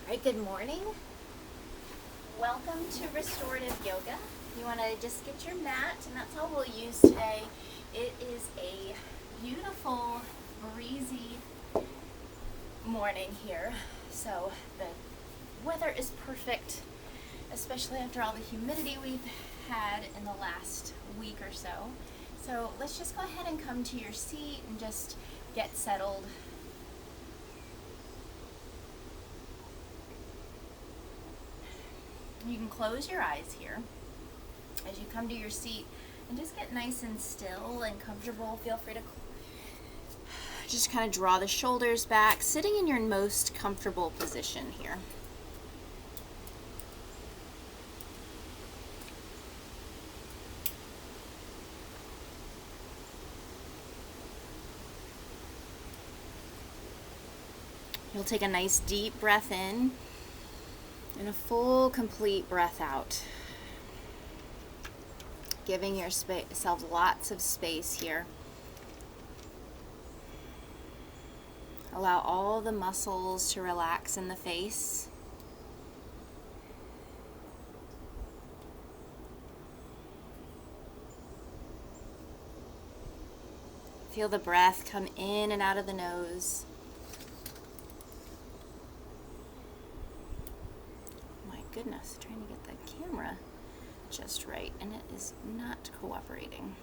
Alright, good morning. Welcome to Restorative Yoga. You want to just get your mat, and that's all we'll use today. It is a beautiful, breezy morning here, so the weather is perfect, especially after all the humidity we've had in the last week or so. So let's just go ahead and come to your seat and just get settled. You can close your eyes here as you come to your seat and just get nice and still and comfortable. Feel free to just kind of draw the shoulders back, sitting in your most comfortable position here. You'll take a nice deep breath in and a full, complete breath out. Giving yourself lots of space here. Allow all the muscles to relax in the face. Feel the breath come in and out of the nose. Goodness, trying to get the camera just right, and it is not cooperating.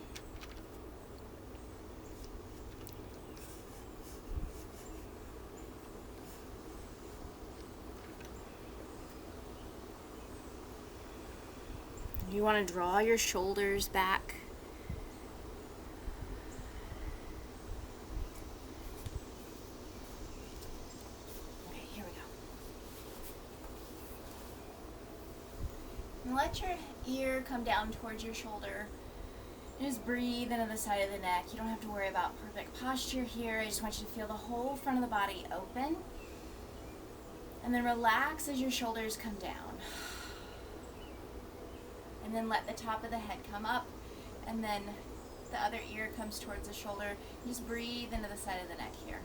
You want to draw your shoulders back. Let your ear come down towards your shoulder. Just breathe into the side of the neck. You don't have to worry about perfect posture here. I just want you to feel the whole front of the body open. And then relax as your shoulders come down. And then let the top of the head come up. And then the other ear comes towards the shoulder. Just breathe into the side of the neck here.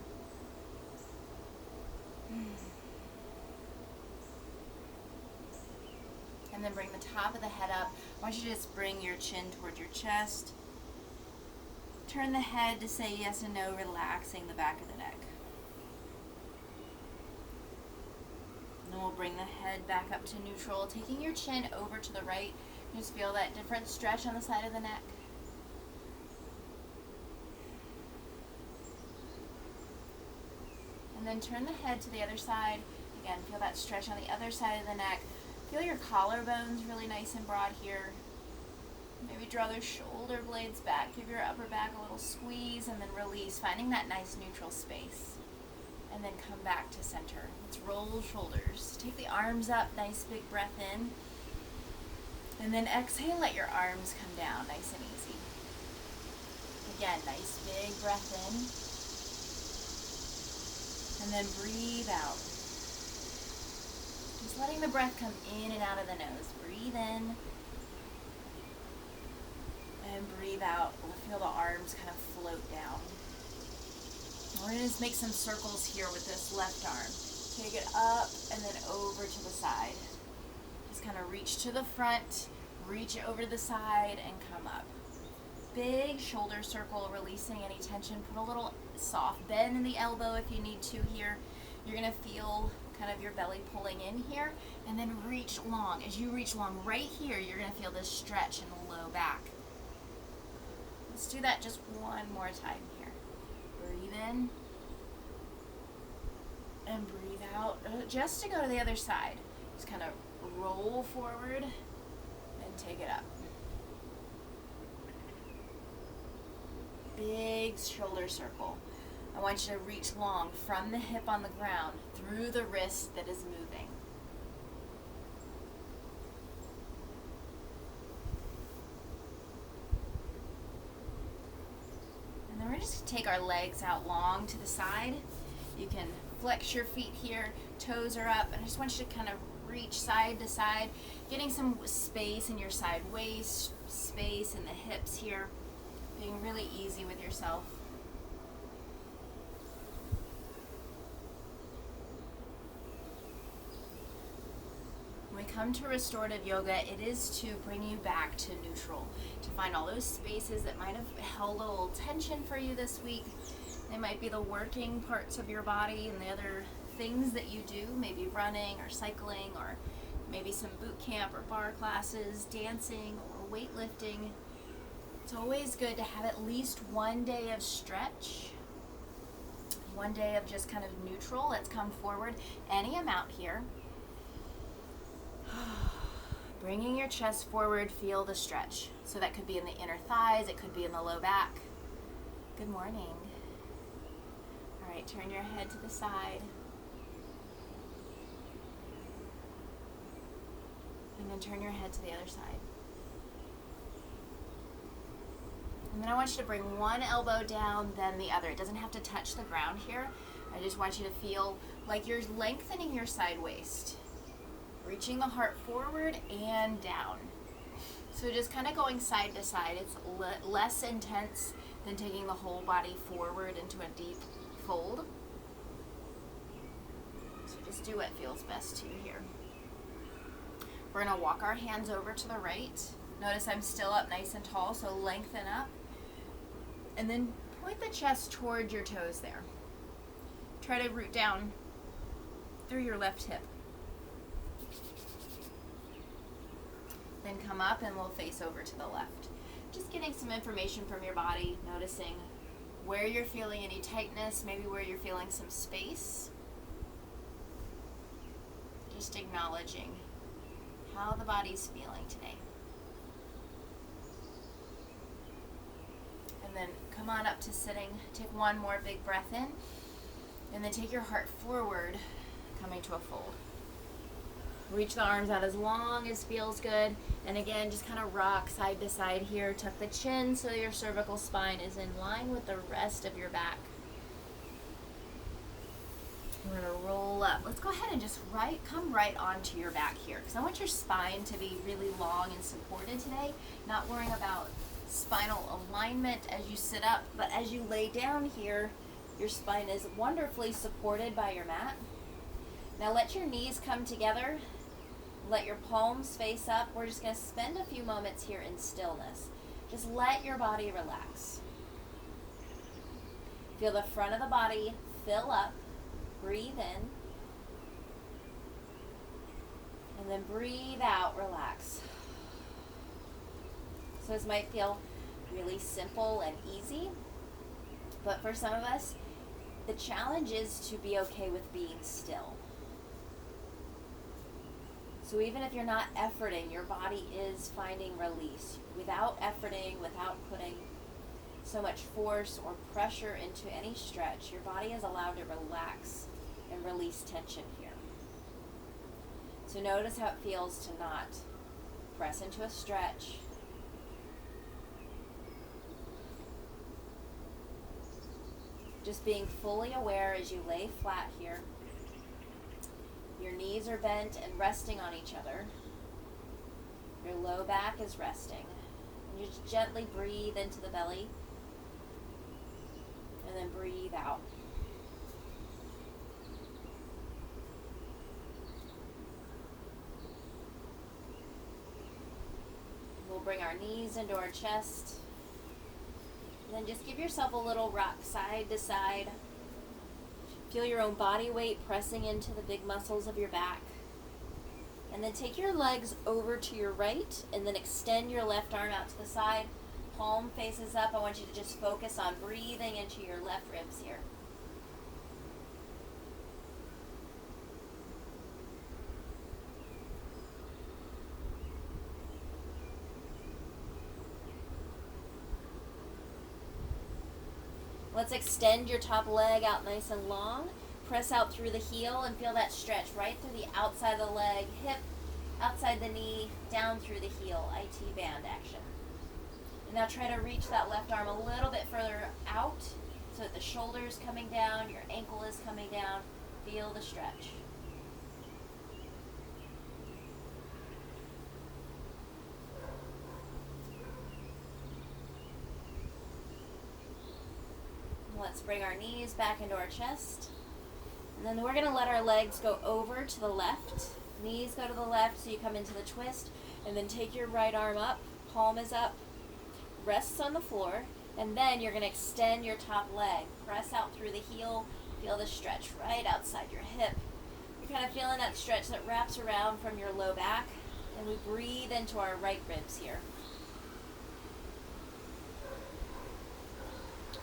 And then bring the top of the head up. I want you to just bring your chin towards your chest. Turn the head to say yes and no, relaxing the back of the neck. And then we'll bring the head back up to neutral, taking your chin over to the right. Just feel that different stretch on the side of the neck. And then turn the head to the other side. Again, feel that stretch on the other side of the neck. Feel your collarbones really nice and broad here. Maybe draw those shoulder blades back. Give your upper back a little squeeze and then release, finding that nice neutral space. And then come back to center. Let's roll shoulders. Take the arms up, nice big breath in. And then exhale, let your arms come down, nice and easy. Again, nice big breath in. And then breathe out. Just letting the breath come in and out of the nose. Breathe in and breathe out. We'll feel the arms kind of float down. We're going to just make some circles here with this left arm. Take it up and then over to the side. Just kind of reach to the front, reach over to the side, and come up. Big shoulder circle, releasing any tension. Put a little soft bend in the elbow if you need to here. You're going to feel kind of your belly pulling in here, and then reach long. As you reach long right here, you're going to feel this stretch in the low back. Let's do that just one more time here. Breathe in and breathe out. Just to go to the other side. Just kind of roll forward and take it up. Big shoulder circle. I want you to reach long from the hip on the ground through the wrist that is moving. And then we're just going to take our legs out long to the side. You can flex your feet here, toes are up, and I just want you to kind of reach side to side, getting some space in your side waist, space in the hips here, being really easy with yourself. come to restorative yoga, it is to bring you back to neutral, to find all those spaces that might have held a little tension for you this week. They might be the working parts of your body and the other things that you do, maybe running or cycling, or maybe some boot camp or bar classes, dancing or weightlifting. It's always good to have at least one day of stretch, one day of just kind of neutral. Let's come forward any amount here. Bringing your chest forward, feel the stretch. So that could be in the inner thighs, it could be in the low back. Good morning. All right, turn your head to the side. And then turn your head to the other side. And then I want you to bring one elbow down, then the other. It doesn't have to touch the ground here. I just want you to feel like you're lengthening your side waist, reaching the heart forward and down. So just kind of going side to side. It's less intense than taking the whole body forward into a deep fold. So just do what feels best to you here. We're going to walk our hands over to the right. Notice I'm still up nice and tall, so lengthen up. And then point the chest towards your toes there. Try to root down through your left hip. Then come up and we'll face over to the left. Just getting some information from your body, noticing where you're feeling any tightness, maybe where you're feeling some space. Just acknowledging how the body's feeling today. And then come on up to sitting. Take one more big breath in. And then take your heart forward, coming to a fold. Reach the arms out as long as feels good. And again, just kind of rock side to side here. Tuck the chin so your cervical spine is in line with the rest of your back. We're going to roll up. Let's go ahead and just come right onto your back here, because I want your spine to be really long and supported today. Not worrying about spinal alignment as you sit up, but as you lay down here, your spine is wonderfully supported by your mat. Now let your knees come together. Let your palms face up. We're just going to spend a few moments here in stillness. Just let your body relax. Feel the front of the body fill up. Breathe in. And then breathe out, relax. So this might feel really simple and easy, but for some of us, the challenge is to be okay with being still. So even if you're not efforting, your body is finding release. Without efforting, without putting so much force or pressure into any stretch, your body is allowed to relax and release tension here. So notice how it feels to not press into a stretch. Just being fully aware as you lay flat here. Your knees are bent and resting on each other. Your low back is resting. And you just gently breathe into the belly. And then breathe out. We'll bring our knees into our chest. And then just give yourself a little rock side to side. Feel your own body weight pressing into the big muscles of your back. And then take your legs over to your right and then extend your left arm out to the side. Palm faces up. I want you to just focus on breathing into your left ribs here. Let's extend your top leg out nice and long. Press out through the heel and feel that stretch right through the outside of the leg, hip, outside the knee, down through the heel, IT band action. And now try to reach that left arm a little bit further out so that the shoulder is coming down, your ankle is coming down. Feel the stretch. Let's bring our knees back into our chest. And then we're going to let our legs go over to the left. Knees go to the left, so you come into the twist, and then take your right arm up, palm is up, rests on the floor, and then you're going to extend your top leg. Press out through the heel, feel the stretch right outside your hip. You're kind of feeling that stretch that wraps around from your low back, and we breathe into our right ribs here.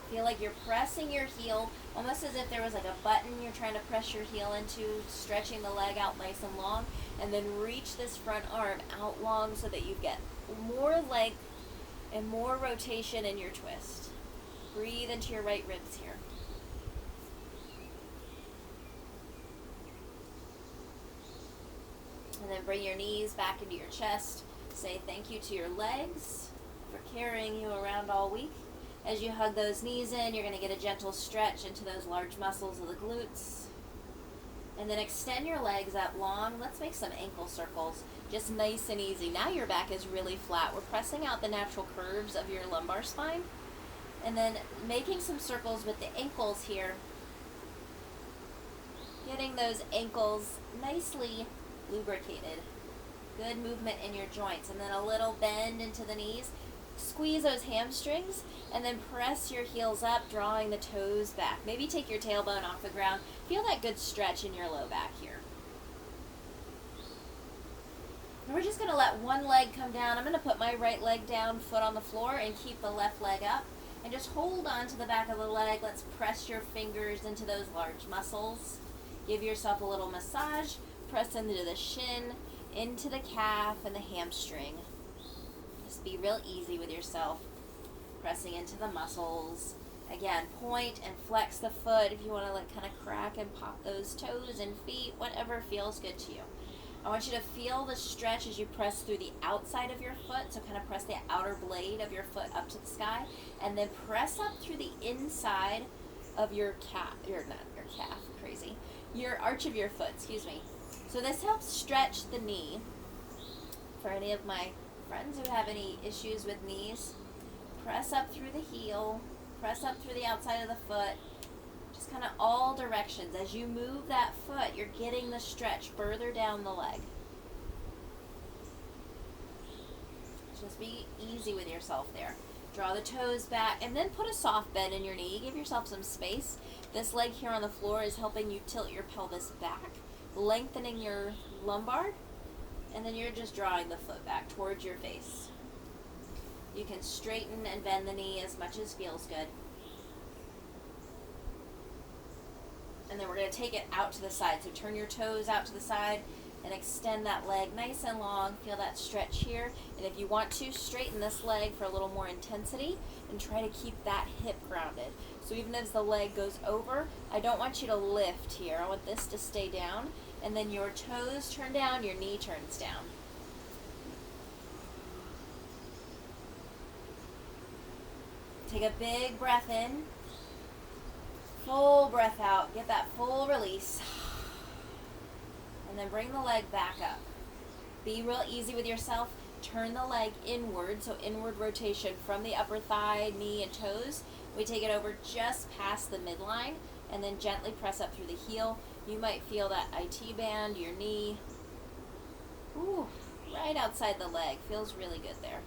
Feel like you're pressing your heel, almost as if there was like a button you're trying to press your heel into, stretching the leg out nice and long, and then reach this front arm out long so that you get more length and more rotation in your twist. Breathe into your right ribs here. And then bring your knees back into your chest. Say thank you to your legs for carrying you around all week. As you hug those knees in, you're going to get a gentle stretch into those large muscles of the glutes. And then extend your legs up long. Let's make some ankle circles, just nice and easy. Now your back is really flat. We're pressing out the natural curves of your lumbar spine. And then making some circles with the ankles here. Getting those ankles nicely lubricated. Good movement in your joints. And then a little bend into the knees. Squeeze those hamstrings and then press your heels up, drawing the toes back. Maybe take your tailbone off the ground. Feel that good stretch in your low back here. And we're just going to let one leg come down. I'm going to put my right leg down, foot on the floor, and keep the left leg up. And just hold on to the back of the leg. Let's press your fingers into those large muscles. Give yourself a little massage. Press into the shin, into the calf, and the hamstring. Just be real easy with yourself. Pressing into the muscles. Again, point and flex the foot if you want to like kind of crack and pop those toes and feet, whatever feels good to you. I want you to feel the stretch as you press through the outside of your foot. So kind of press the outer blade of your foot up to the sky. And then press up through the inside of your calf. Your arch of your foot, excuse me. So this helps stretch the knee. For any of my friends who have any issues with knees, press up through the heel, press up through the outside of the foot, just kind of all directions. As you move that foot, you're getting the stretch further down the leg. Just be easy with yourself there. Draw the toes back and then put a soft bend in your knee. Give yourself some space. This leg here on the floor is helping you tilt your pelvis back, lengthening your lumbar. And then you're just drawing the foot back towards your face. You can straighten and bend the knee as much as feels good. And then we're going to take it out to the side. So turn your toes out to the side and extend that leg nice and long. Feel that stretch here. And if you want to, straighten this leg for a little more intensity and try to keep that hip grounded. So even as the leg goes over, I don't want you to lift here. I want this to stay down. And then your toes turn down, your knee turns down. Take a big breath in. Full breath out. Get that full release. And then bring the leg back up. Be real easy with yourself. Turn the leg inward, so inward rotation from the upper thigh, knee, and toes. We take it over just past the midline and then gently press up through the heel. You might feel that IT band, your knee, right outside the leg. Feels really good there.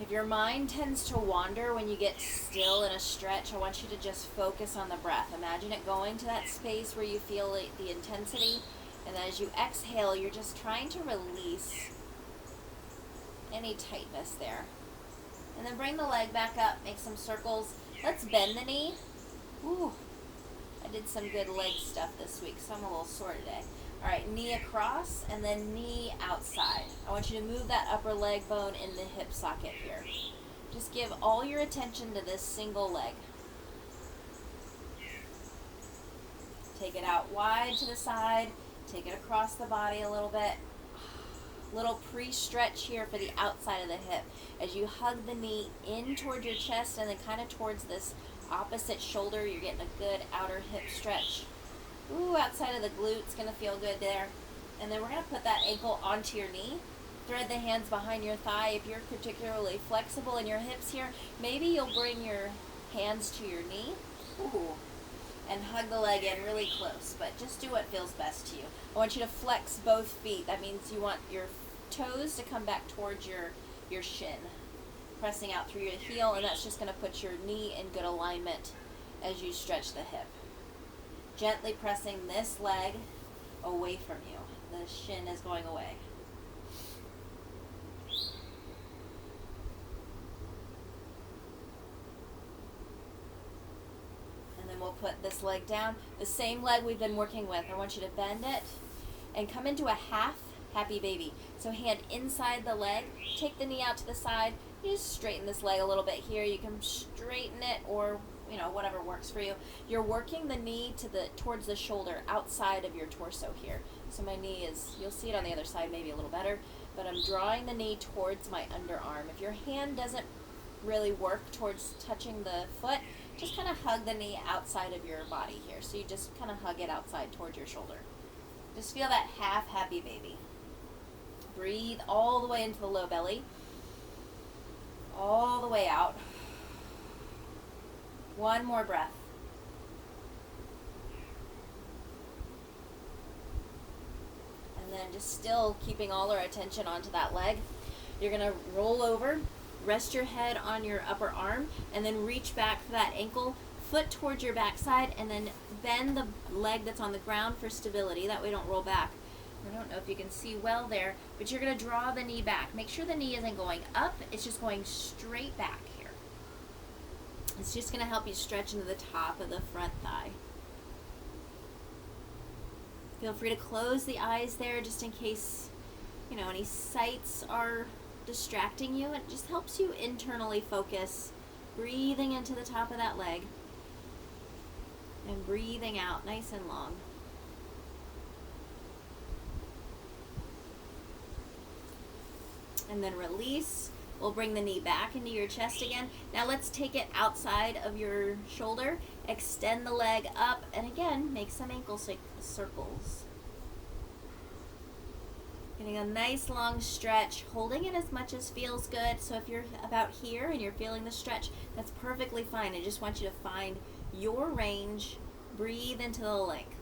If your mind tends to wander when you get still in a stretch, I want you to just focus on the breath. Imagine it going to that space where you feel the intensity. And then as you exhale, you're just trying to release any tightness there. And then bring the leg back up, make some circles. Let's bend the knee. I did some good leg stuff this week, so I'm a little sore today. All right, knee across and then knee outside. I want you to move that upper leg bone in the hip socket here. Just give all your attention to this single leg. Take it out wide to the side. Take it across the body a little bit. Little pre-stretch here for the outside of the hip. As you hug the knee in toward your chest and then kind of towards this opposite shoulder, you're getting a good outer hip stretch. Outside of the glutes, gonna feel good there. And then we're gonna put that ankle onto your knee. Thread the hands behind your thigh. If you're particularly flexible in your hips here, maybe you'll bring your hands to your knee Ooh. And hug the leg in really close, but just do what feels best to you. I want you to flex both feet. That means you want your toes to come back towards your shin, pressing out through your heel, and that's just going to put your knee in good alignment as you stretch the hip. Gently pressing this leg away from you. The shin is going away. And then we'll put this leg down. The same leg we've been working with. I want you to bend it and come into a half happy baby. So hand inside the leg, take the knee out to the side. You just straighten this leg a little bit here. You can straighten it or whatever works for you. You're working the knee towards the shoulder outside of your torso here. So my knee is, you'll see it on the other side maybe a little better, but I'm drawing the knee towards my underarm. If your hand doesn't really work towards touching the foot, just kind of hug the knee outside of your body here. So you just kind of hug it outside towards your shoulder. Just feel that half happy baby. Breathe all the way into the low belly. All the way out. One more breath. And then just still keeping all our attention onto that leg. You're going to roll over, rest your head on your upper arm, and then reach back for that ankle, foot towards your backside, and then bend the leg that's on the ground for stability. That way you don't roll back. I don't know if you can see well there, but you're going to draw the knee back. Make sure the knee isn't going up. It's just going straight back here. It's just going to help you stretch into the top of the front thigh. Feel free to close the eyes there just in case, any sights are distracting you. It just helps you internally focus, breathing into the top of that leg and breathing out nice and long. And then release. We'll bring the knee back into your chest again. Now let's take it outside of your shoulder. Extend the leg up. And again, make some ankle circles. Getting a nice long stretch. Holding it as much as feels good. So if you're about here and you're feeling the stretch, that's perfectly fine. I just want you to find your range. Breathe into the length.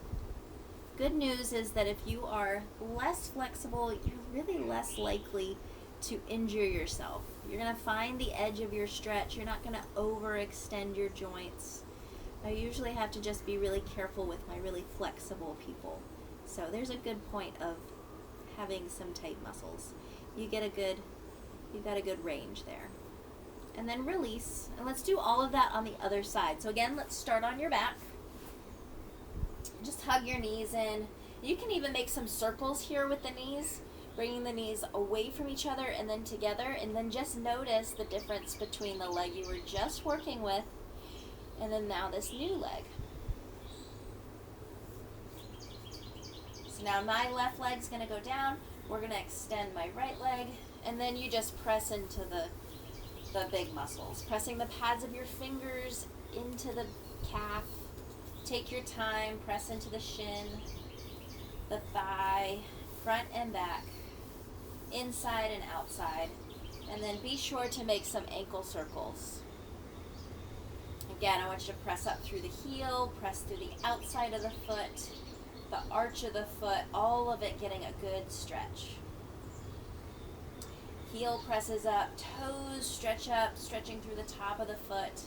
Good news is that if you are less flexible, you're really less likely to injure yourself. You're going to find the edge of your stretch. You're not going to overextend your joints. I usually have to just be really careful with my really flexible people. So there's a good point of having some tight muscles. You've got a good range there. And then release. And let's do all of that on the other side. So again, let's start on your back. Just hug your knees in. You can even make some circles here with the knees, bringing the knees away from each other and then together, and then just notice the difference between the leg you were just working with and then now this new leg. So now my left leg's going to go down. We're going to extend my right leg, and then you just press into the big muscles, pressing the pads of your fingers into the calf. Take your time, press into the shin, the thigh, front and back, inside and outside, and then be sure to make some ankle circles. Again, I want you to press up through the heel, press through the outside of the foot, the arch of the foot, all of it getting a good stretch. Heel presses up, toes stretch up, stretching through the top of the foot.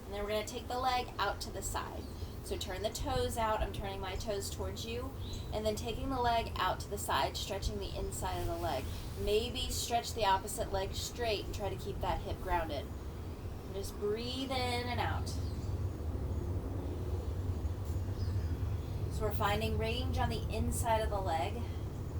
And then we're going to take the leg out to the side. So turn the toes out. I'm turning my toes towards you. And then taking the leg out to the side, stretching the inside of the leg. Maybe stretch the opposite leg straight and try to keep that hip grounded. And just breathe in and out. So we're finding range on the inside of the leg.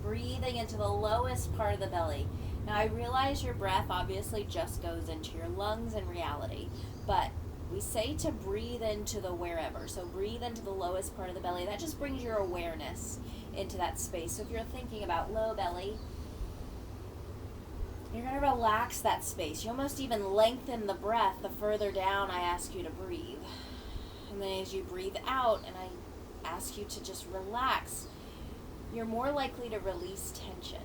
Breathing into the lowest part of the belly. Now I realize your breath obviously just goes into your lungs in reality. But we say to breathe into the wherever. So breathe into the lowest part of the belly. That just brings your awareness into that space. So if you're thinking about low belly, you're going to relax that space. You almost even lengthen the breath the further down I ask you to breathe. And then as you breathe out, and I ask you to just relax, you're more likely to release tension.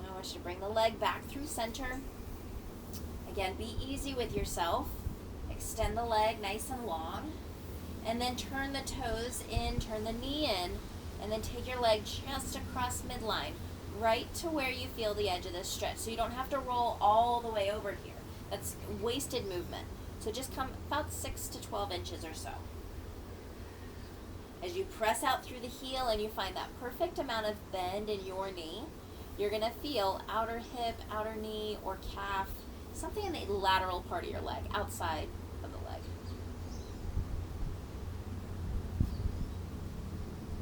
Now I want you to bring the leg back through center. Again, be easy with yourself. Extend the leg nice and long. And then turn the toes in, turn the knee in, and then take your leg just across midline, right to where you feel the edge of this stretch. So you don't have to roll all the way over here. That's wasted movement. So just come about 6 to 12 inches or so. As you press out through the heel and you find that perfect amount of bend in your knee, you're going to feel outer hip, outer knee, or calf, something in the lateral part of your leg, outside of the leg.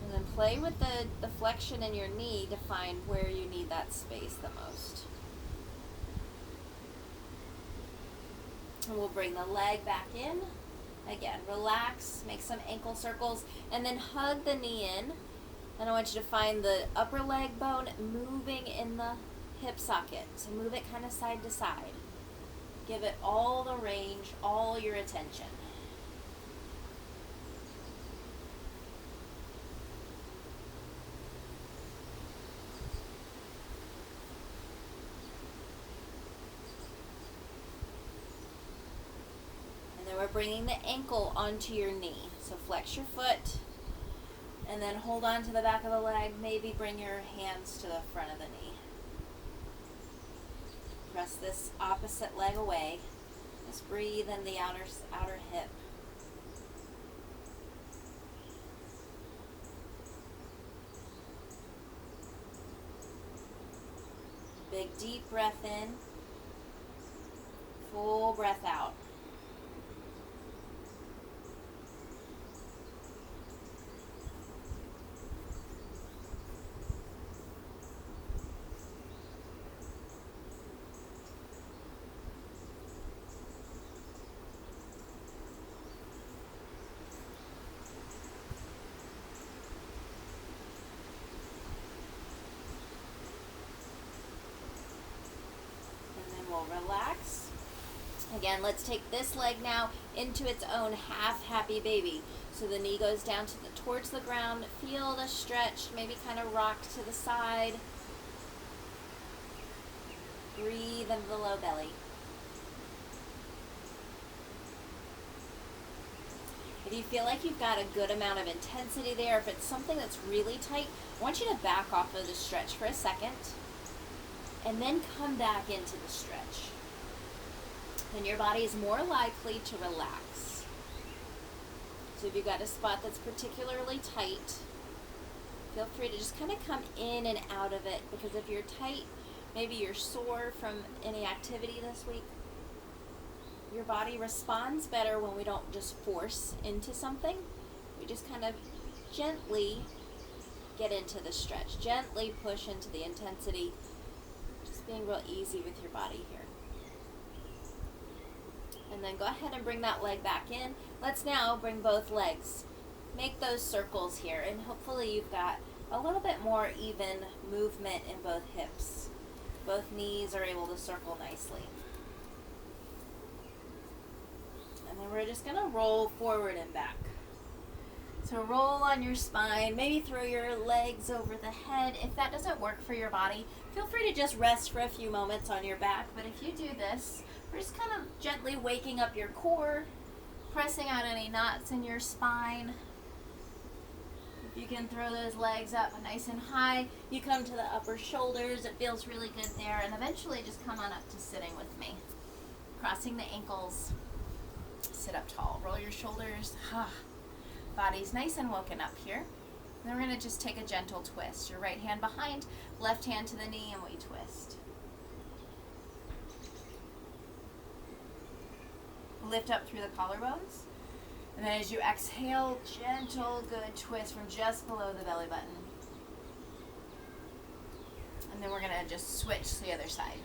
And then play with the flexion in your knee to find where you need that space the most. And we'll bring the leg back in. Again, relax, make some ankle circles, and then hug the knee in. And I want you to find the upper leg bone moving in the hip socket. So move it kind of side to side. Give it all the range, all your attention. We're bringing the ankle onto your knee. So flex your foot and then hold on to the back of the leg. Maybe bring your hands to the front of the knee. Press this opposite leg away. Just breathe in the outer hip. Big deep breath in. Full breath out. Relax. Again, let's take this leg now into its own half happy baby. So the knee goes down towards the ground. Feel the stretch, maybe kind of rock to the side. Breathe into the low belly. If you feel like you've got a good amount of intensity there, if it's something that's really tight, I want you to back off of the stretch for a second. And then come back into the stretch. Then your body is more likely to relax. So if you've got a spot that's particularly tight, feel free to just kind of come in and out of it, because if you're tight, maybe you're sore from any activity this week, your body responds better when we don't just force into something. We just kind of gently get into the stretch, gently push into the intensity. Being real easy with your body here. And then go ahead and bring that leg back in. Let's now bring both legs. Make those circles here, and hopefully you've got a little bit more even movement in both hips. Both knees are able to circle nicely. And then we're just going to roll forward and back. So roll on your spine, maybe throw your legs over the head. If that doesn't work for your body, feel free to just rest for a few moments on your back. But if you do this, we're just kind of gently waking up your core, pressing out any knots in your spine. If you can throw those legs up nice and high, you come to the upper shoulders. It feels really good there. And eventually just come on up to sitting with me. Crossing the ankles, sit up tall, roll your shoulders. Body's nice and woken up here. Then we're going to just take a gentle twist. Your right hand behind, left hand to the knee, and we twist. Lift up through the collarbones. And then as you exhale, gentle, good twist from just below the belly button. And then we're going to just switch to the other side.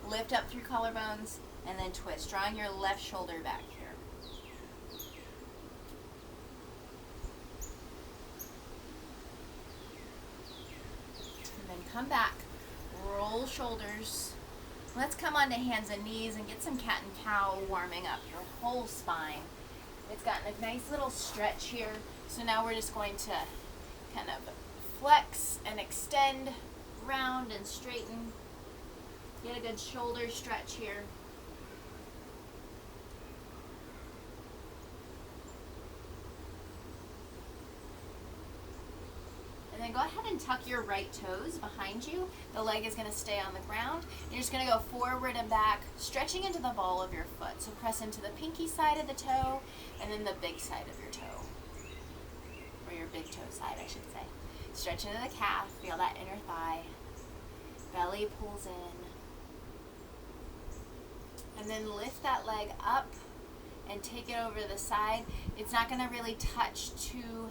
Lift up through collarbones, and then twist, drawing your left shoulder back here. Come back, roll shoulders. Let's come onto hands and knees and get some cat and cow warming up your whole spine. It's gotten a nice little stretch here. So now we're just going to kind of flex and extend, round and straighten. Get a good shoulder stretch here. And then go ahead and tuck your right toes behind you. The leg is going to stay on the ground. You're just going to go forward and back, stretching into the ball of your foot. So press into the pinky side of the toe and then the big side of your toe. Or your big toe side, I should say. Stretch into the calf, feel that inner thigh. Belly pulls in. And then lift that leg up and take it over to the side. It's not going to really touch too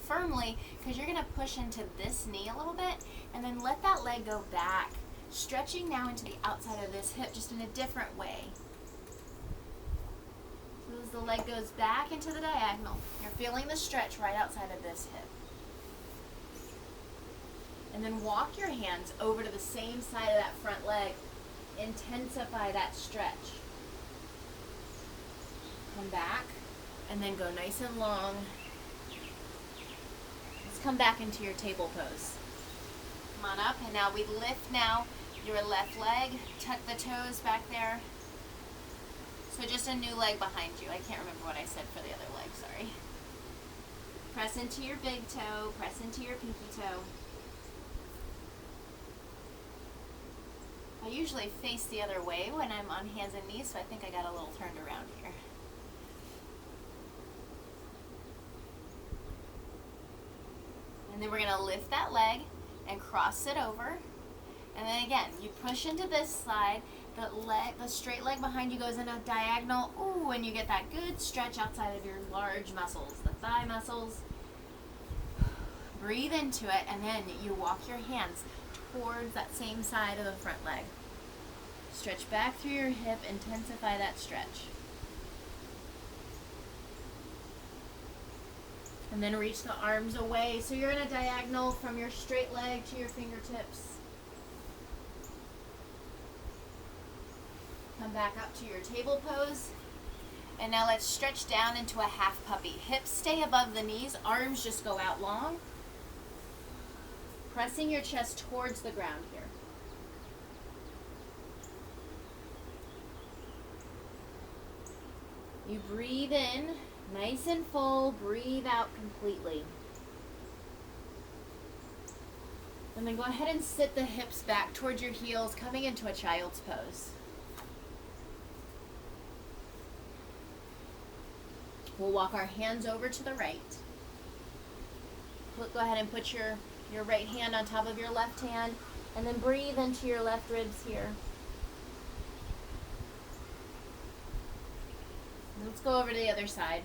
firmly because you're going to push into this knee a little bit and then let that leg go back, stretching now into the outside of this hip just in a different way. So as the leg goes back into the diagonal, you're feeling the stretch right outside of this hip. And then walk your hands over to the same side of that front leg. Intensify that stretch. Come back and then go nice and long. Let's come back into your table pose. Come on up, and now we lift now your left leg. Tuck the toes back there. So just a new leg behind you. I can't remember what I said for the other leg, sorry. Press into your big toe, press into your pinky toe. I usually face the other way when I'm on hands and knees, so I think I got a little turned around here. And then we're going to lift that leg and cross it over. And then again, you push into this side. The straight leg behind you goes in a diagonal. Ooh, and you get that good stretch outside of your large muscles, the thigh muscles. Breathe into it, and then you walk your hands towards that same side of the front leg. Stretch back through your hip, intensify that stretch. And then reach the arms away. So you're in a diagonal from your straight leg to your fingertips. Come back up to your table pose. And now let's stretch down into a half puppy. Hips stay above the knees, arms just go out long. Pressing your chest towards the ground here. You breathe in, nice and full, breathe out completely. And then go ahead and sit the hips back towards your heels, coming into a child's pose. We'll walk our hands over to the right. Go ahead and put your right hand on top of your left hand, and then breathe into your left ribs here. Let's go over to the other side.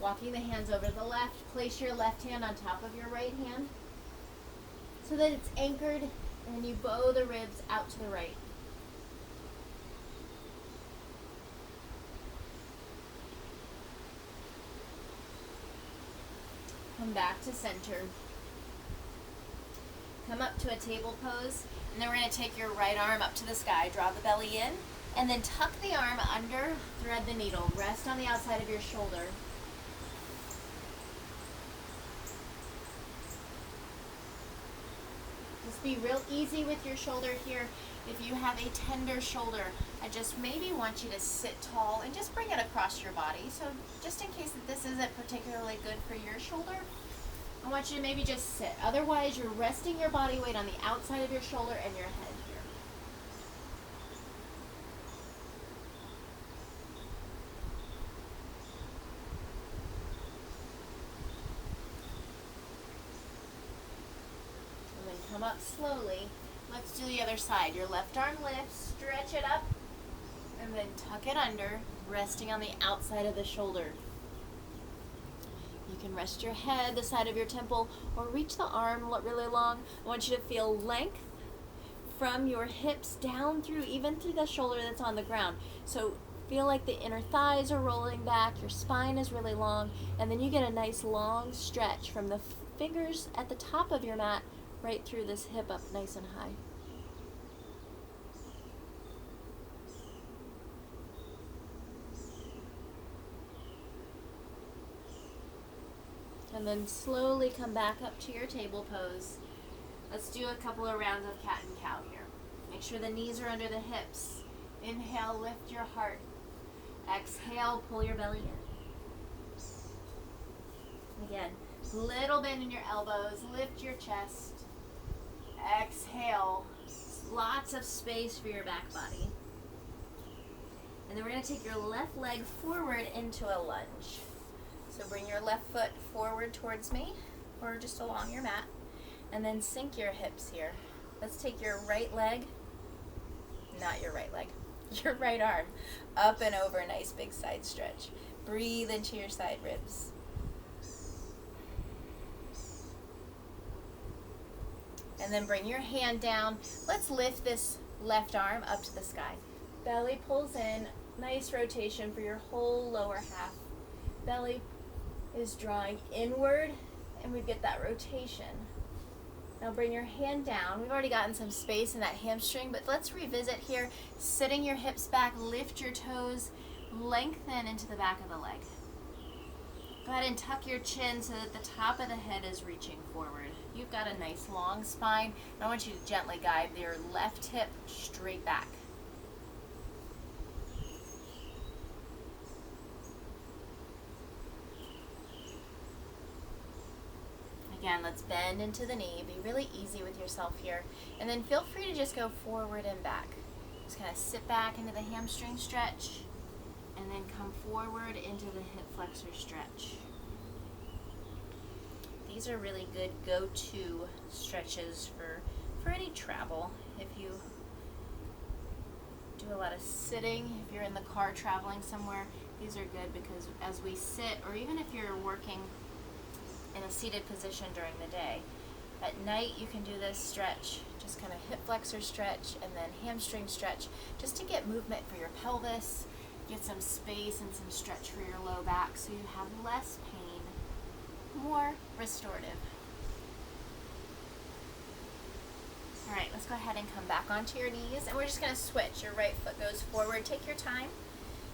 Walking the hands over to the left, place your left hand on top of your right hand so that it's anchored, and then you bow the ribs out to the right. Come back to center. Come up to a table pose, and then we're going to take your right arm up to the sky. Draw the belly in, and then tuck the arm under, thread the needle. Rest on the outside of your shoulder. Just be real easy with your shoulder here. If you have a tender shoulder, I just maybe want you to sit tall and just bring it across your body. So just in case that this isn't particularly good for your shoulder, I want you to maybe just sit. Otherwise, you're resting your body weight on the outside of your shoulder and your head here. And then come up slowly. Let's do the other side. Your left arm lifts, stretch it up, and then tuck it under, resting on the outside of the shoulder. You can rest your head, the side of your temple, or reach the arm really long. I want you to feel length from your hips down through, even through the shoulder that's on the ground. So feel like the inner thighs are rolling back, your spine is really long, and then you get a nice long stretch from the fingers at the top of your mat right through this hip up nice and high. And then slowly come back up to your table pose. Let's do a couple of rounds of cat and cow here. Make sure the knees are under the hips. Inhale, lift your heart. Exhale, pull your belly in. Again, little bend in your elbows, lift your chest. Exhale, lots of space for your back body. And then we're going to take your left leg forward into a lunge. So bring your left foot forward towards me, or just along your mat, and then sink your hips here. Let's take your right leg, not your right leg, your right arm, up and over, nice big side stretch. Breathe into your side ribs. And then bring your hand down. Let's lift this left arm up to the sky. Belly pulls in, nice rotation for your whole lower half. Belly is drawing inward, and we get that rotation. Now bring your hand down. We've already gotten some space in that hamstring, but let's revisit here. Sitting your hips back, lift your toes, lengthen into the back of the leg. Go ahead and tuck your chin so that the top of the head is reaching forward. You've got a nice long spine, and I want you to gently guide your left hip straight back. Again, let's bend into the knee. Be really easy with yourself here. And then feel free to just go forward and back. Just kind of sit back into the hamstring stretch, and then come forward into the hip flexor stretch. These are really good go-to stretches for any travel. If you do a lot of sitting, if you're in the car traveling somewhere, these are good because as we sit, or even if you're working in a seated position during the day, at night you can do this stretch, just kind of hip flexor stretch and then hamstring stretch, just to get movement for your pelvis, get some space and some stretch for your low back so you have less pain, more restorative. All right, let's go ahead and come back onto your knees, and we're just going to switch. Your right foot goes forward, take your time,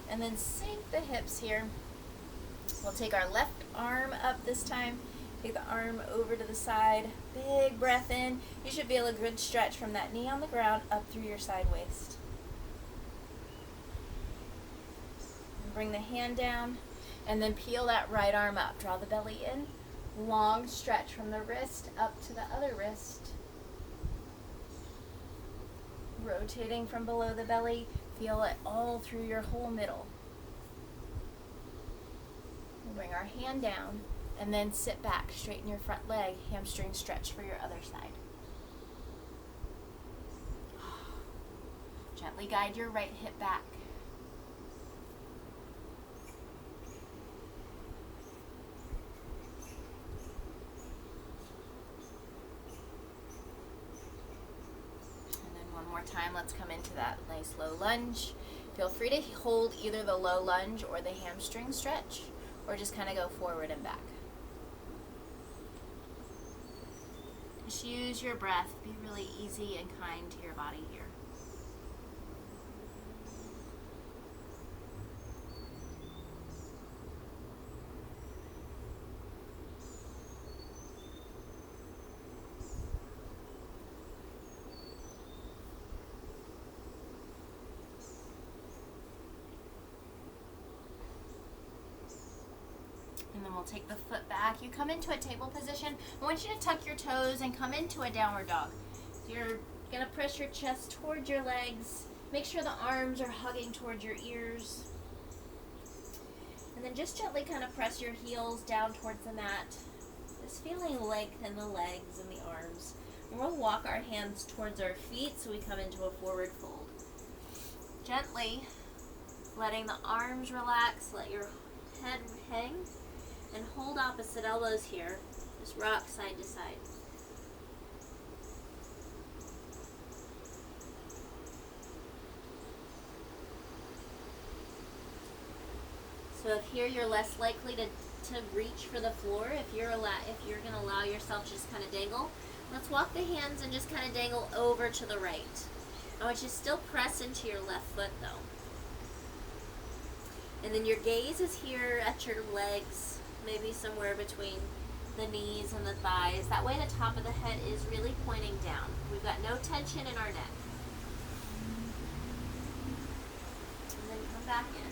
and then sink the hips here. We'll take our left arm up this time. Take the arm over to the side. Big breath in. You should feel a good stretch from that knee on the ground up through your side waist. And bring the hand down, and then peel that right arm up. Draw the belly in. Long stretch from the wrist up to the other wrist. Rotating from below the belly. Feel it all through your whole middle. We'll bring our hand down, and then sit back, straighten your front leg, hamstring stretch for your other side. Gently guide your right hip back. And then one more time, let's come into that nice low lunge. Feel free to hold either the low lunge or the hamstring stretch, or just kind of go forward and back. Just use your breath. Be really easy and kind to your body here. And then we'll take the foot back. You come into a table position. I want you to tuck your toes and come into a downward dog. So you're going to press your chest towards your legs. Make sure the arms are hugging towards your ears. And then just gently kind of press your heels down towards the mat. Just feeling length in the legs and the arms. And we'll walk our hands towards our feet so we come into a forward fold. Gently letting the arms relax. Let your head hang. And hold opposite elbows here. Just rock side to side. So if here you're less likely to reach for the floor, if you're going to allow yourself to just kind of dangle, let's walk the hands and just kind of dangle over to the right. I want you to still press into your left foot though. And then your gaze is here at your legs, maybe somewhere between the knees and the thighs. That way the top of the head is really pointing down. We've got no tension in our neck. And then come back in.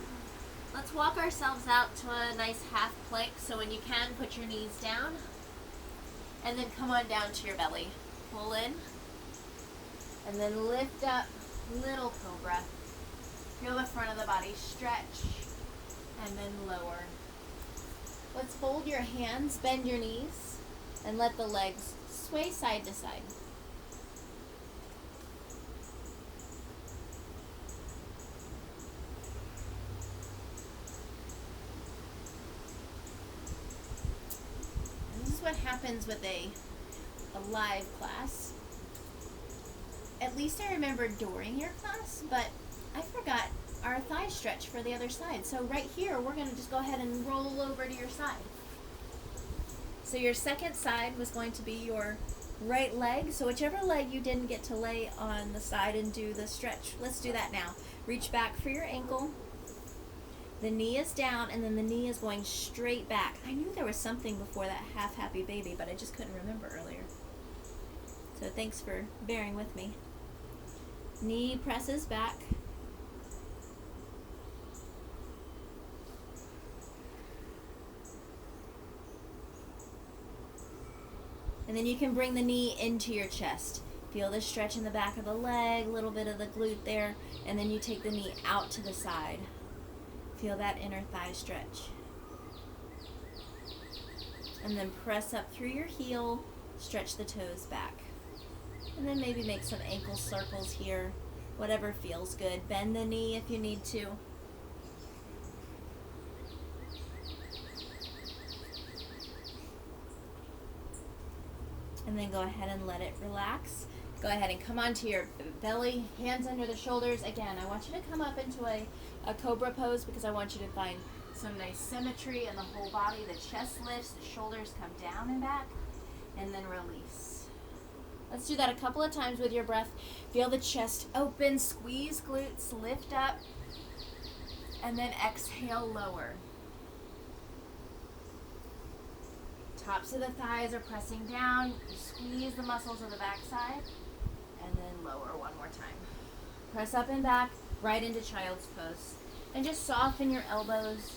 Let's walk ourselves out to a nice half plank. So when you can, put your knees down. And then come on down to your belly. Pull in. And then lift up, little cobra. Feel the front of the body stretch. And then lower. Let's fold your hands, bend your knees, and let the legs sway side to side. This is what happens with a live class. At least I remember during your class, but I forgot our thigh stretch for the other side. So right here, we're going to just go ahead and roll over to your side. So your second side was going to be your right leg. So whichever leg you didn't get to lay on the side and do the stretch, let's do that now. Reach back for your ankle. The knee is down, and then the knee is going straight back. I knew there was something before that half happy baby, but I just couldn't remember earlier. So thanks for bearing with me. Knee presses back. And then you can bring the knee into your chest. Feel the stretch in the back of the leg, a little bit of the glute there, and then you take the knee out to the side. Feel that inner thigh stretch. And then press up through your heel, stretch the toes back. And then maybe make some ankle circles here, whatever feels good. Bend the knee if you need to. And then go ahead and let it relax. Go ahead and come onto your belly, hands under the shoulders. Again, I want you to come up into a cobra pose because I want you to find some nice symmetry in the whole body. The chest lifts, the shoulders come down and back, and then release. Let's do that a couple of times with your breath. Feel the chest open, squeeze glutes, lift up, and then exhale, lower. Tops of the thighs are pressing down. You squeeze the muscles of the backside, and then lower one more time. Press up and back, right into child's pose. And just soften your elbows.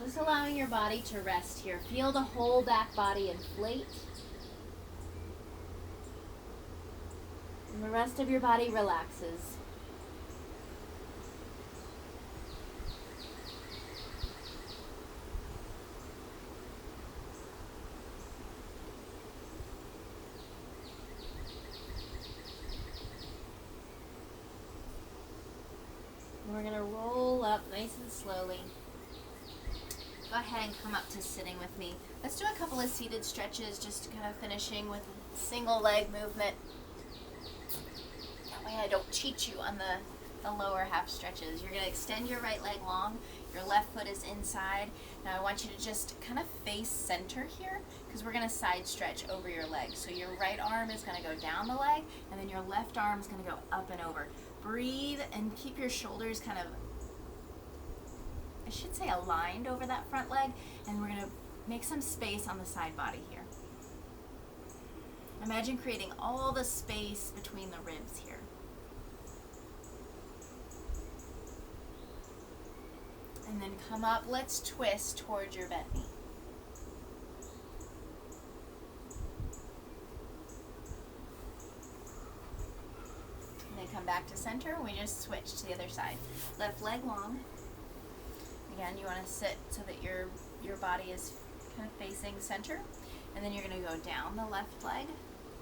Just allowing your body to rest here. Feel the whole back body inflate. And the rest of your body relaxes. And we're going to roll up nice and slowly. Go ahead and come up to sitting with me. Let's do a couple of seated stretches, just kind of finishing with a single leg movement. That way I don't cheat you on the lower half stretches. You're going to extend your right leg long. Your left foot is inside. Now I want you to just kind of face center here because we're going to side stretch over your leg. So your right arm is going to go down the leg, and then your left arm is going to go up and over. Breathe and keep your shoulders kind of, I should say, aligned over that front leg, and we're going to make some space on the side body here. Imagine creating all the space between the ribs here. And then come up, let's twist towards your bent knee. And then come back to center, we just switch to the other side. Left leg long. Again, you want to sit so that your body is kind of facing center. And then you're going to go down the left leg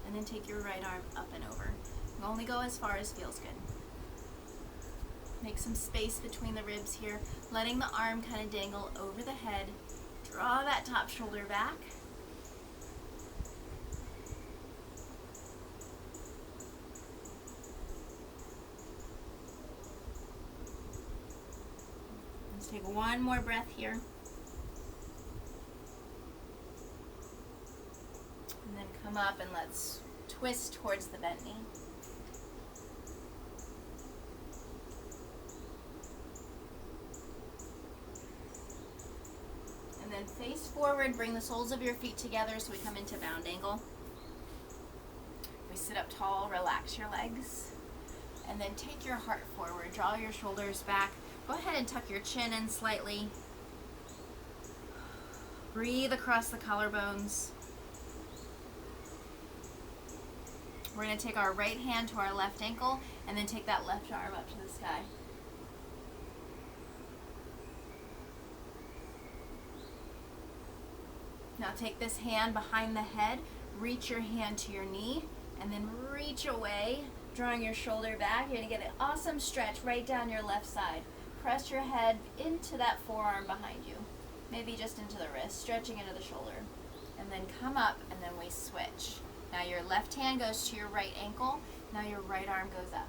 and then take your right arm up and over. You only go as far as feels good. Make some space between the ribs here, letting the arm kind of dangle over the head. Draw that top shoulder back. Let's take one more breath here. And then Come up and let's twist towards the bent knee. And then face forward, bring the soles of your feet together so we come into bound angle. We sit up tall, relax your legs. And then take your heart forward, draw your shoulders back. Go ahead and tuck your chin in slightly. Breathe across the collarbones. We're going to take our right hand to our left ankle and then take that left arm up to the sky. Now take this hand behind the head, reach your hand to your knee, and then reach away, drawing your shoulder back. You're going to get an awesome stretch right down your left side. Press your head into that forearm behind you, maybe just into the wrist, stretching into the shoulder. And then come up, and then we switch. Now your left hand goes to your right ankle. Now your right arm goes up.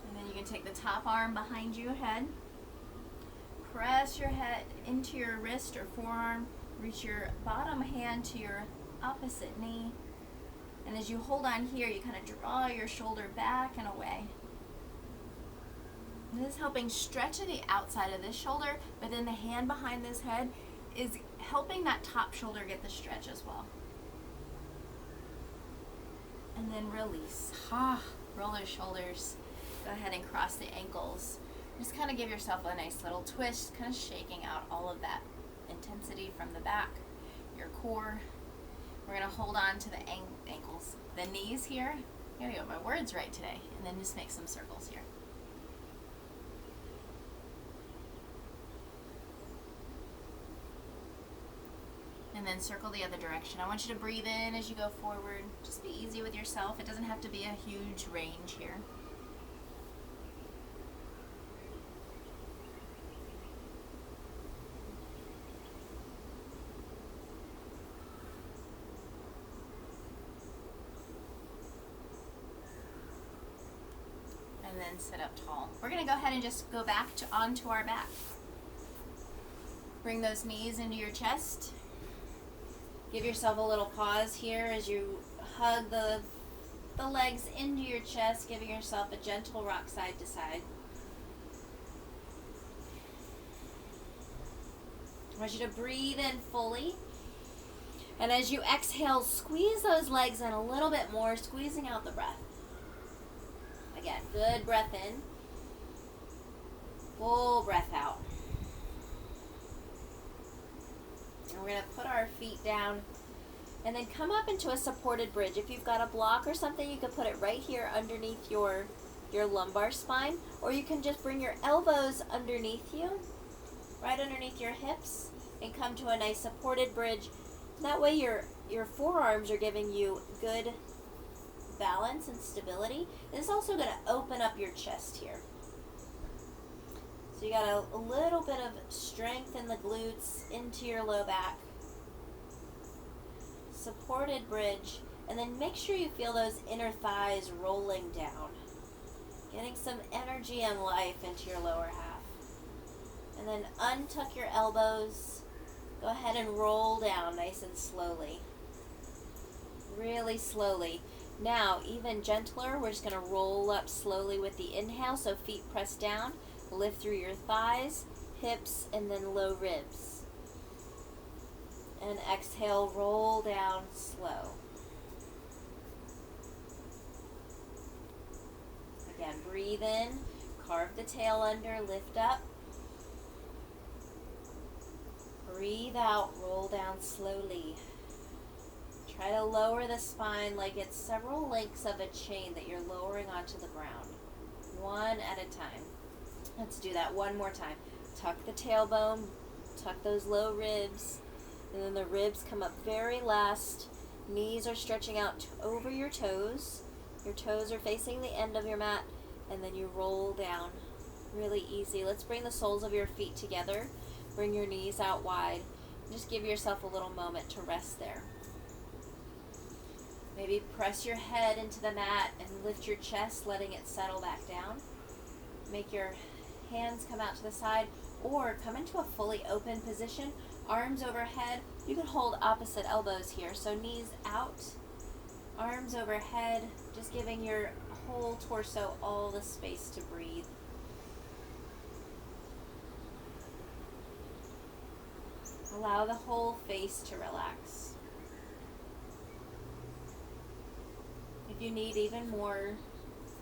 And then you can take the top arm behind your head. Press your head into your wrist or forearm. Reach your bottom hand to your opposite knee. And as you hold on here, you kind of draw your shoulder back and away. And this is helping stretch to the outside of this shoulder, but then the hand behind this head is helping that top shoulder get the stretch as well. And then release. Roll those shoulders. Go ahead and cross the ankles. Just kind of give yourself a nice little twist, kind of shaking out all of that intensity from the back, your core. We're going to hold on to the ankles, the knees here. I gotta get my words right today. And then just make some circles here. And then circle the other direction. I want you to breathe in as you go forward. Just be easy with yourself. It doesn't have to be a huge range here. And then sit up tall. We're going to go ahead and just go back onto our back. Bring those knees into your chest. Give yourself a little pause here as you hug the legs into your chest, giving yourself a gentle rock side to side. I want you to breathe in fully. And as you exhale, squeeze those legs in a little bit more, squeezing out the breath. Again, good breath in. Full breath out. And we're going to put our feet down and then come up into a supported bridge. If you've got a block or something, you can put it right here underneath your lumbar spine, or you can just bring your elbows underneath you, right underneath your hips, and come to a nice supported bridge. That way your forearms are giving you good balance and stability. And it's also going to open up your chest here. So you got a little bit of strength in the glutes into your low back. Supported bridge. And then make sure you feel those inner thighs rolling down. Getting some energy and life into your lower half. And then untuck your elbows. Go ahead and roll down nice and slowly. Really slowly. Now, even gentler, we're just going to roll up slowly with the inhale. So feet press down. Lift through your thighs, hips, and then low ribs. And exhale, roll down slow. Again, breathe in, carve the tail under, lift up. Breathe out, roll down slowly. Try to lower the spine like it's several links of a chain that you're lowering onto the ground. One at a time. Let's do that one more time. Tuck the tailbone, tuck those low ribs, and then the ribs come up very last. Knees are stretching out over your toes. Your toes are facing the end of your mat, and then you roll down. Really easy. Let's bring the soles of your feet together. Bring your knees out wide. Just give yourself a little moment to rest there. Maybe press your head into the mat and lift your chest, letting it settle back down. Make your Hands come out to the side, or come into a fully open position, arms overhead. You can hold opposite elbows here, so knees out, arms overhead, just giving your whole torso all the space to breathe. Allow the whole face to relax. If you need even more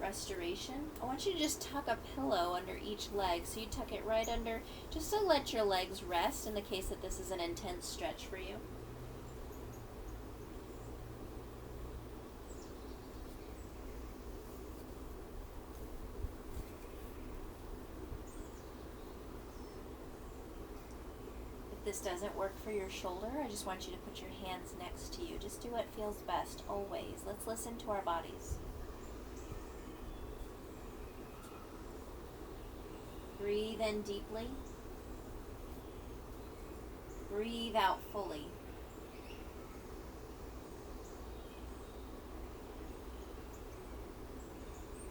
restoration, I want you to just tuck a pillow under each leg. So you tuck it right under, just to let your legs rest in the case that this is an intense stretch for you. If this doesn't work for your shoulder, I just want you to put your hands next to you. Just do what feels best, always. Let's listen to our bodies. Breathe in deeply. Breathe out fully.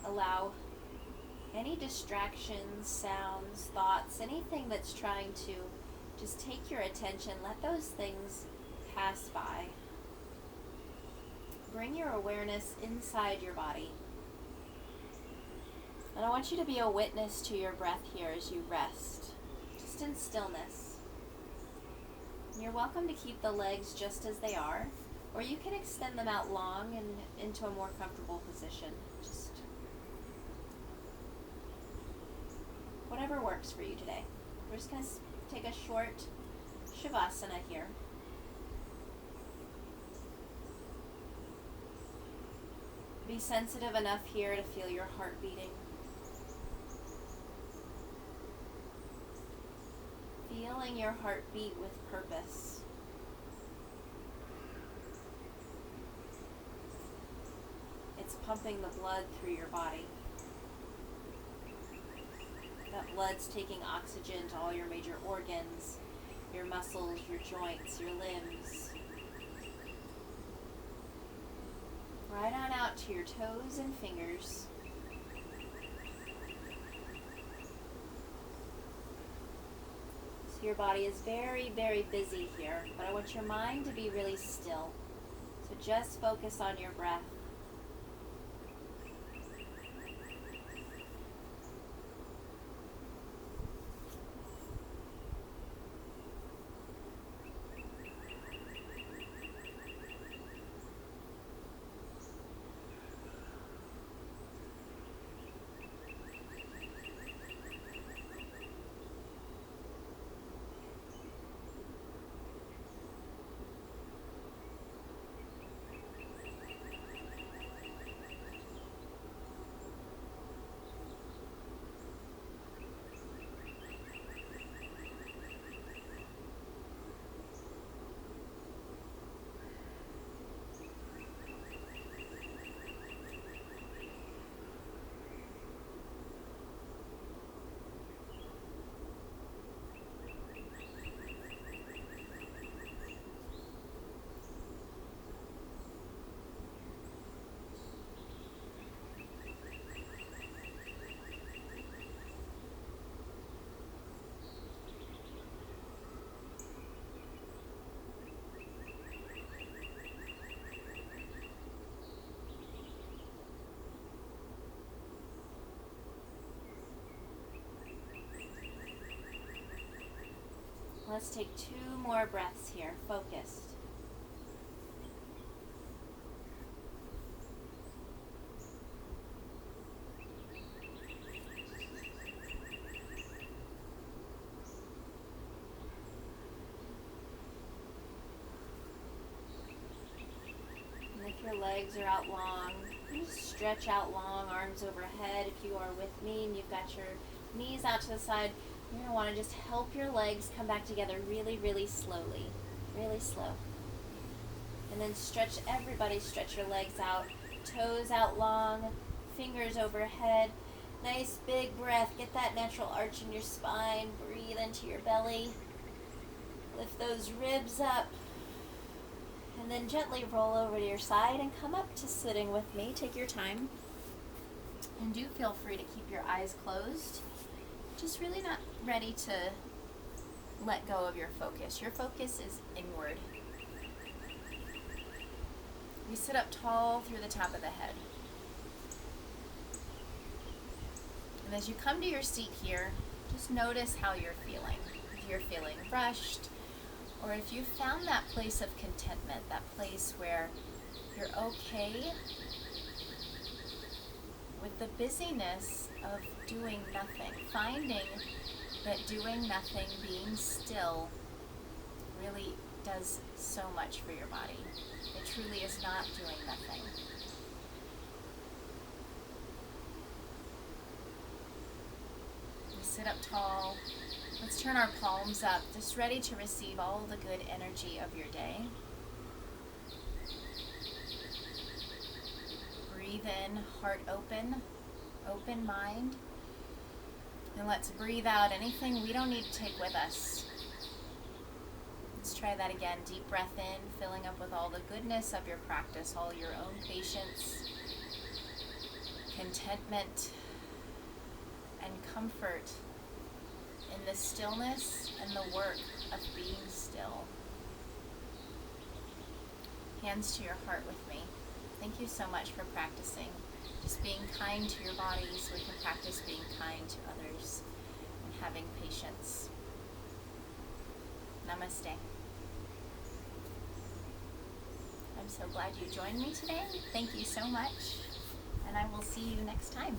Allow any distractions, sounds, thoughts, anything that's trying to just take your attention, let those things pass by. Bring your awareness inside your body. And I want you to be a witness to your breath here as you rest, just in stillness. You're welcome to keep the legs just as they are, or you can extend them out long and into a more comfortable position. Just whatever works for you today. We're just going to take a short Shavasana here. Be sensitive enough here to feel your heart beating. Feeling your heart beat with purpose. It's pumping the blood through your body. That blood's taking oxygen to all your major organs, your muscles, your joints, your limbs. Right on out to your toes and fingers. So your body is very, very busy here, but I want your mind to be really still. So just focus on your breath. Let's take 2 more breaths here, focused. And if your legs are out long, you just stretch out long, arms overhead. If you are with me and you've got your knees out to the side, you're going to want to just help your legs come back together really, really slowly. Really slow. And then stretch your legs out. Toes out long, fingers overhead. Nice big breath. Get that natural arch in your spine. Breathe into your belly. Lift those ribs up. And then gently roll over to your side and come up to sitting with me. Take your time. And do feel free to keep your eyes closed. just really not ready to let go of your focus. Your focus is inward. We sit up tall through the top of the head. And as you come to your seat here, just notice how you're feeling. If you're feeling rushed, or if you found that place of contentment, that place where you're okay with the busyness of doing nothing, finding that doing nothing, being still, really does so much for your body. It truly is not doing nothing. We sit up tall. Let's turn our palms up, just ready to receive all the good energy of your day. Breathe in, heart open, open mind. And let's breathe out anything we don't need to take with us. Let's try that again. Deep breath in, filling up with all the goodness of your practice, all your own patience, contentment, and comfort in the stillness and the work of being still. Hands to your heart with me. Thank you so much for practicing. Just being kind to your body so we can practice being kind to others and having patience. Namaste. I'm so glad you joined me today. Thank you so much, and I will see you next time.